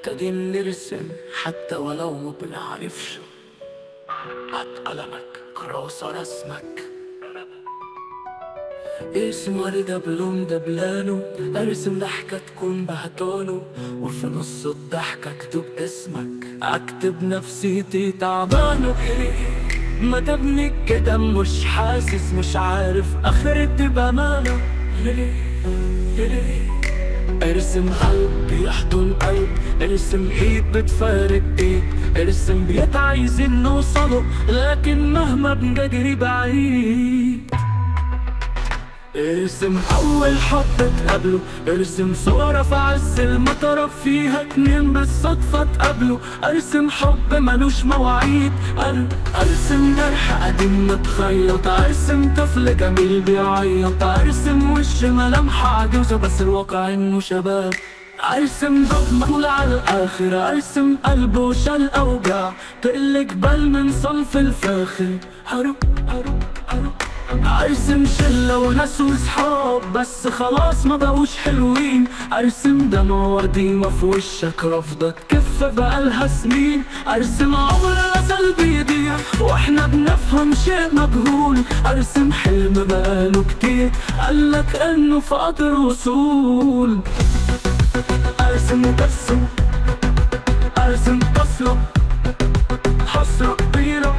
محتاجين نرسم حتى ولو ما بنعرفش. هات قلمك كراسة رسمك، ارسم وردة بلون دبلانه، ارسم ضحكة تكون بهتانه، وفي نص الضحكة اكتب اسمك. اكتب نفسيتي تعبانة، ما تبني كده مش حاسس، مش عارف اخرتي بأمانة. ارسم قلب يحضن قلب، ارسم ايد بتفارق ايد، ارسم بيت عايزين نوصله لكن مهما بنجري بعيد. ارسم اول حب تقابله، ارسم صورة في عز المطرة فيها اتنين بالصدفة اتقابلوا، ارسم حب ملوش مواعيد، ارسم جرح قديم متخيط، ارسم طفل جميل بيعيط، ارسم وش ملامح عجوزة بس الواقع انه شباب، ارسم ضب مقفول على الاخر، ارسم قلب وشال اوجاع، تقل جبال من صنف الفاخر. هروب هروب هروب، ارسم شلة وناس وصحاب بس خلاص ما بقوش حلوين، ارسم دموع ورديمة في وشك رافضة تكف بقالها سنين، ارسم عمر نزل بيضيع واحنا بنفهم شيء مجهول، ارسم حلم بقاله كتير قالك انه فقد الوصول. ارسم وبرسم، ارسم بصرة حسرة كبيرة،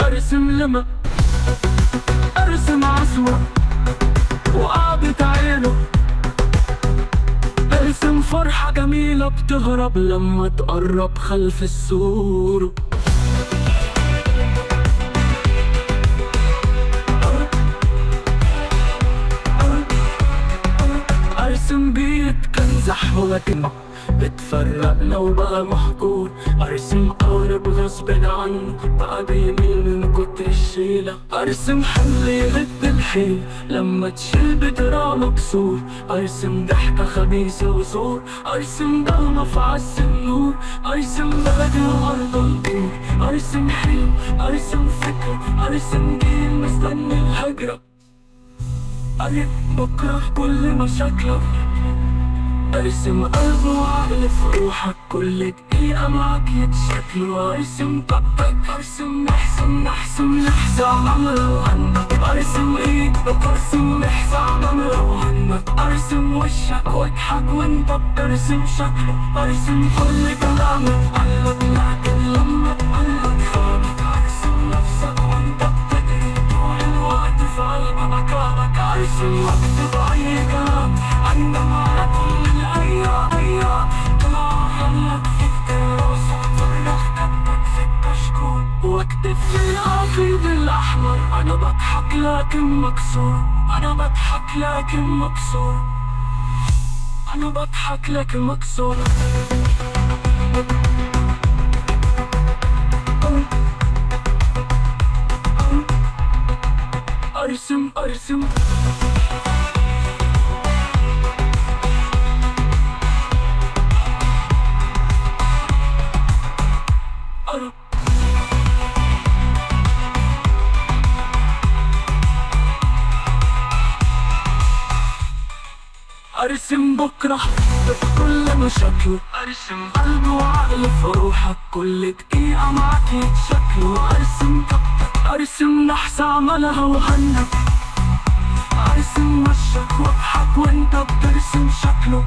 ارسم لما ارسم عصوة وقعدة عينه، ارسم فرحة جميلة بتهرب لما تقرب خلف السور. ارسم بيت كان زحمة لكن بتفرقنا وبقى محجور، ارسم قارب غصب عنه بقى بيميل من كتر الشيلة، ارسم حمل يهد الحيل لما تشيل بترى مكسور، ارسم ضحكة خبيثة وزور، ارسم ضلمة في عز النور، ارسم بلدي وارض البور، ارسم حلم، ارسم فكرة، ارسم جيل مستني الهجرة، قريب بكره كل مشاكلك، ارسم قلب وعقل في روحك كل دقيقة معاك يتشكلوا، ارسم طبك، ارسم نحسم عمرو عنك، ارسم ايد بترسم نحسم عمرو عنك، ارسم وشك واضحك وانت بترسم شكله، ارسم كل كلامك قلبك لكن لما تقلك خانك، ارسم نفسك وانت بتجري طول الوقت في قلبك مكانك، ارسم واكتب اي كلام عندما على كل الايام طلع خلك في الدراسة فرح دمك في الكشكول، واكتب في العقيد الاحمر انا بضحك لكن مكسور، انا بضحك لكن مكسور، انا بضحك لكن مكسور. ارسم ارسم ارسم بكرة بكل مشاكله، ارسم قلب وعقل في روحك كل دقيقة معاك يتشكلوا، ارسم طاقتك، ارسم نحس عملها وهنك، ارسم وشك واضحك وانت بترسم شكله.